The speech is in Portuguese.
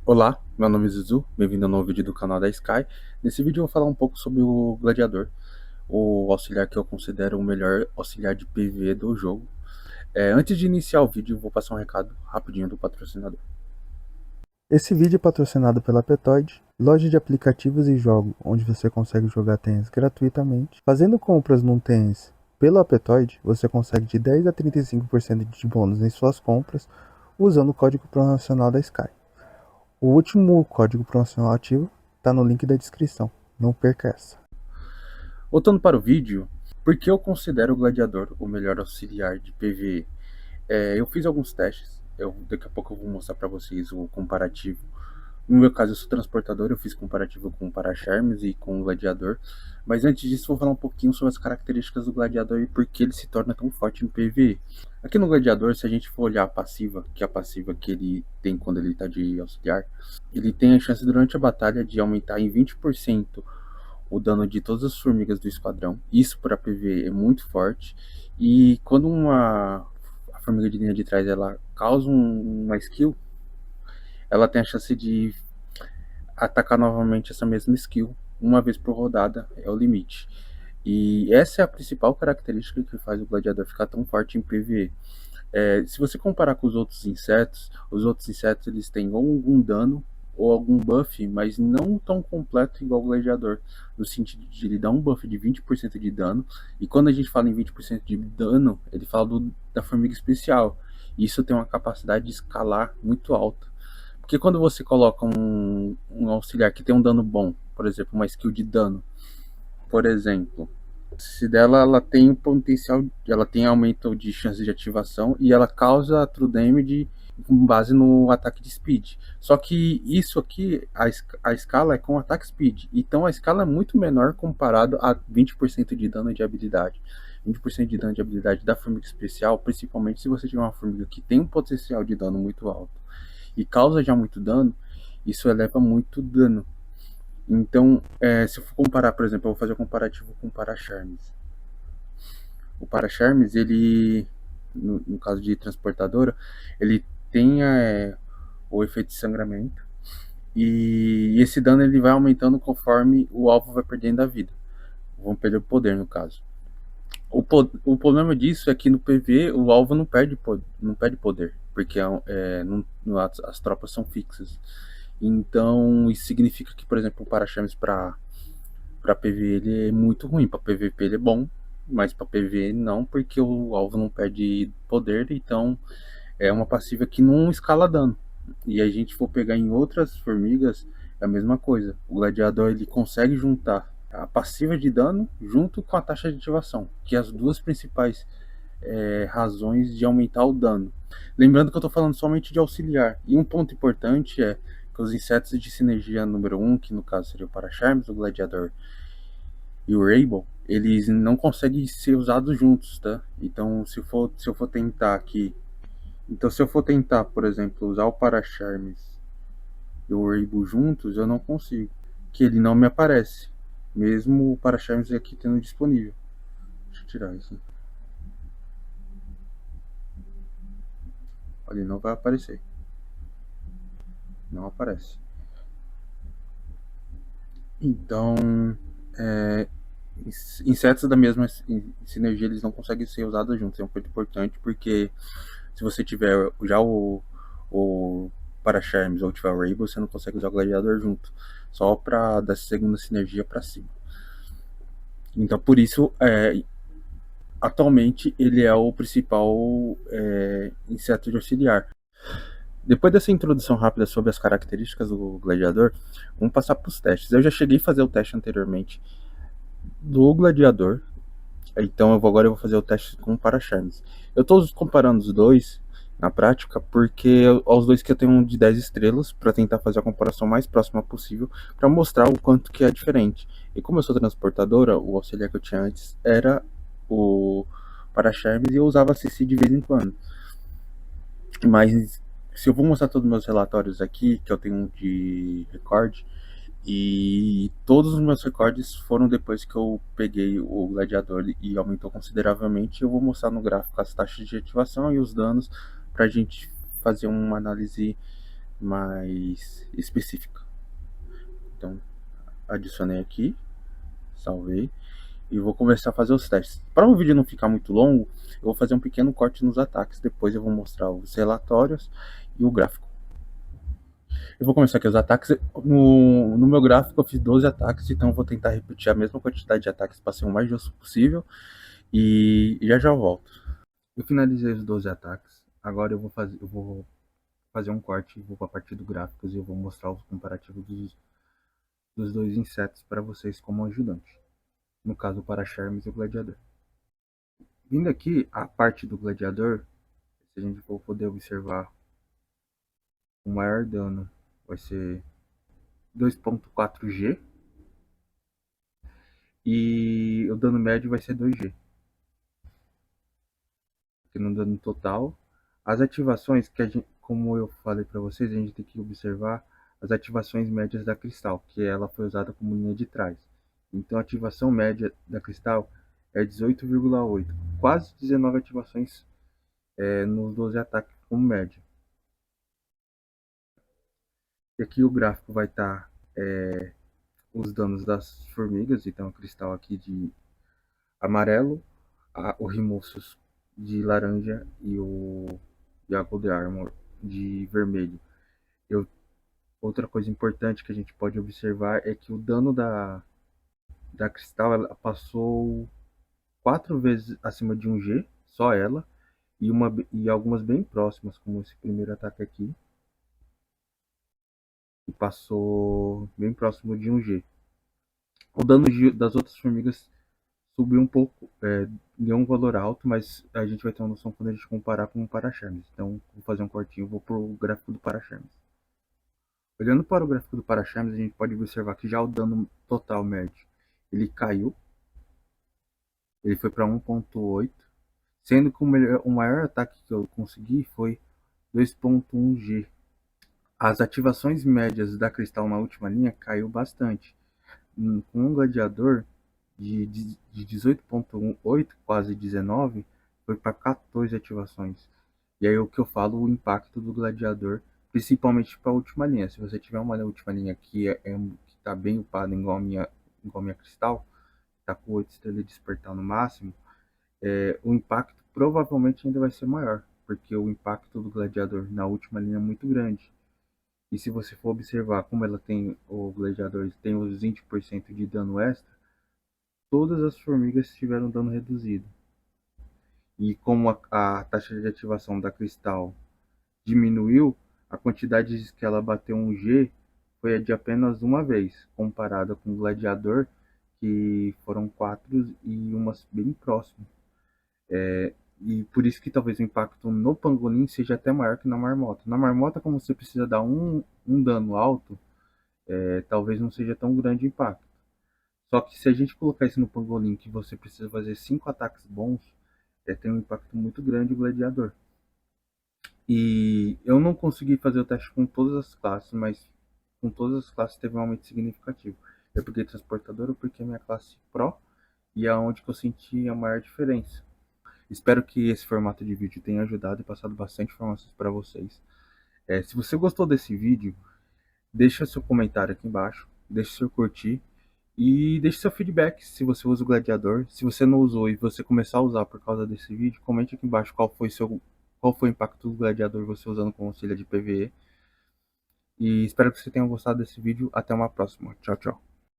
Olá, meu nome é Zuzu, bem-vindo ao novo vídeo do canal da Sky. Nesse vídeo eu vou falar um pouco sobre o Gladiador, o auxiliar que eu considero o melhor auxiliar de PvE do jogo. Antes de iniciar o vídeo, eu vou passar um recado rapidinho do patrocinador. Esse vídeo é patrocinado pela Petoid, loja de aplicativos e jogos onde você consegue jogar tênis gratuitamente. Fazendo compras num tênis pelo Apetoide, você consegue de 10 a 35% de bônus em suas compras usando o código promocional da Sky. O último código promocional ativo está no link da descrição. Não perca essa. Voltando para o vídeo, por que eu considero o Gladiador o melhor auxiliar de PvE? Eu fiz alguns testes, daqui a pouco eu vou mostrar para vocês o comparativo. No meu caso, eu sou transportador, eu fiz comparativo com o Paracharmes e com o Gladiador. Mas antes disso, vou falar um pouquinho sobre as características do Gladiador e por que ele se torna tão forte no PvE. Aqui no Gladiador, se a gente for olhar a passiva, que é a passiva que ele tem quando ele está de auxiliar, ele tem a chance durante a batalha de aumentar em 20% o dano de todas as formigas do esquadrão. Isso para PvE é muito forte. E quando a formiga de linha de trás ela causa uma skill, ela tem a chance de atacar novamente essa mesma skill uma vez por rodada, é o limite. E essa é a principal característica que faz o gladiador ficar tão forte em PvE. Se você comparar com os outros insetos eles têm ou algum dano ou algum buff, mas não tão completo igual o gladiador, no sentido de ele dar um buff de 20% de dano, e quando a gente fala em 20% de dano, ele fala da formiga especial, e isso tem uma capacidade de escalar muito alta. Porque quando você coloca um auxiliar que tem um dano bom, por exemplo, uma skill de dano, por exemplo, se dela ela tem um potencial, ela tem aumento de chance de ativação e ela causa true damage com base no ataque de speed. Só que isso aqui, a escala é com ataque speed. Então a escala é muito menor comparado a 20% de dano de habilidade. 20% de dano de habilidade da formiga especial, principalmente se você tiver uma formiga que tem um potencial de dano muito alto e causa já muito dano, isso eleva muito dano. Então, se eu for comparar, por exemplo, eu vou fazer um comparativo com o Paracharmes. O Paracharmes, ele, no caso de transportadora, ele tem o efeito de sangramento, e esse dano ele vai aumentando conforme o alvo vai perdendo a vida. Vão perder o poder, no caso. O problema disso é que no PV o alvo não perde poder, porque as tropas são fixas. Então, isso significa que, por exemplo, o Paracharmes para PV ele é muito ruim, para PVP ele é bom, mas para PV não, porque o alvo não perde poder, então é uma passiva que não escala dano. E a gente for pegar em outras formigas, é a mesma coisa. O gladiador ele consegue juntar a passiva de dano junto com a taxa de ativação, que é as duas principais razões de aumentar o dano. Lembrando que eu estou falando somente de auxiliar. E um ponto importante é que os insetos de sinergia número 1, que no caso seria o Paracharmes, o Gladiador e o Rainbow, eles não conseguem ser usados juntos, tá? Então, se eu for tentar aqui, então se eu for tentar, por exemplo, usar o Paracharmes e o Rainbow juntos, eu não consigo, que ele não me aparece, mesmo o Paracharmes aqui tendo disponível. Deixa eu tirar isso. Olha, ele não vai aparecer, não aparece. Então, é, insetos da mesma sinergia eles não conseguem ser usados juntos, é um ponto importante, porque se você tiver já o Paracharmes ou tiver o Rainbow, você não consegue usar o Gladiador junto, só para dar segunda sinergia para cima. Então, por isso, atualmente, ele é o principal inseto de auxiliar. Depois dessa introdução rápida sobre as características do Gladiador, vamos passar para os testes. Eu já cheguei a fazer o teste anteriormente do Gladiador, então agora eu vou fazer o teste com o Paracharmes. Eu estou comparando os dois na prática porque os dois que eu tenho um de 10 estrelas para tentar fazer a comparação mais próxima possível para mostrar o quanto que é diferente. E como eu sou transportadora, o auxiliar que eu tinha antes era o Paracharmes e eu usava CC de vez em quando. Mas se eu vou mostrar todos os meus relatórios aqui, que eu tenho um de recorde, e todos os meus recordes foram depois que eu peguei o gladiador e aumentou consideravelmente. Eu vou mostrar no gráfico as taxas de ativação e os danos para a gente fazer uma análise mais específica. Então, adicionei aqui, salvei e vou começar a fazer os testes. Para o vídeo não ficar muito longo, eu vou fazer um pequeno corte nos ataques, depois eu vou mostrar os relatórios e o gráfico. Eu vou começar aqui os ataques. No meu gráfico eu fiz 12 ataques, então eu vou tentar repetir a mesma quantidade de ataques para ser o mais justo possível e já volto. Eu finalizei os 12 ataques, agora eu vou fazer um corte, vou para a parte do gráficos e eu vou mostrar os comparativos dos dois insetos para vocês como ajudante. No caso, o Paraxarmes e o Gladiador. Vindo aqui, a parte do Gladiador, se a gente for poder observar, o maior dano vai ser 2.4G e o dano médio vai ser 2G. Aqui no dano total. As ativações, que a gente, como eu falei para vocês, a gente tem que observar as ativações médias da Cristal, que ela foi usada como linha de trás. Então a ativação média da Cristal é 18,8, quase 19 ativações nos 12 ataques como média. E aqui o gráfico vai estar os danos das formigas, então a Cristal aqui de amarelo, o Rimursus de laranja e a Gold Armor de vermelho. Outra coisa importante que a gente pode observar é que o dano da Cristal ela passou 4 vezes acima de 1G, só ela, e algumas bem próximas, como esse primeiro ataque aqui, que passou bem próximo de 1G. O dano das outras formigas subiu um pouco, deu um valor alto, mas a gente vai ter uma noção quando a gente comparar com o Paraxarmes. Então, vou fazer um cortinho, vou pro gráfico do Paraxarmes. Olhando para o gráfico do Paraxarmes, a gente pode observar que já o dano total médio, ele caiu, ele foi para 1.8, sendo que o maior ataque que eu consegui foi 2.1G. As ativações médias da Cristal na última linha caiu bastante. Com um gladiador de 18.8, quase 19, foi para 14 ativações. E aí o que eu falo, o impacto do gladiador, principalmente para a última linha. Se você tiver uma última linha que está bem upada igual a minha Cristal, está com 8 estrelas de despertar no máximo, o impacto provavelmente ainda vai ser maior, porque o impacto do gladiador na última linha é muito grande. E se você for observar como ela tem, o gladiador tem os 20% de dano extra, todas as formigas tiveram dano reduzido. E como a taxa de ativação da Cristal diminuiu, a quantidade que ela bateu 1G foi de apenas uma vez, comparada com o Gladiador, que foram 4 e umas bem próximas. E por isso que talvez o impacto no pangolim seja até maior que na marmota. Na marmota, como você precisa dar um dano alto, talvez não seja tão grande o impacto. Só que se a gente colocar isso no pangolim, que você precisa fazer 5 ataques bons, tem um impacto muito grande o gladiador. E eu não consegui fazer o teste com todas as classes, mas com todas as classes teve um aumento significativo. Eu peguei transportador porque é minha classe Pro e é onde que eu senti a maior diferença. Espero que esse formato de vídeo tenha ajudado e passado bastante informações para vocês. Se você gostou desse vídeo, deixa seu comentário aqui embaixo, deixa seu curtir e deixe seu feedback se você usa o gladiador. Se você não usou e você começar a usar por causa desse vídeo, comente aqui embaixo qual foi o impacto do gladiador você usando como auxílio de PvE. E espero que você tenha gostado desse vídeo. Até uma próxima. Tchau, tchau.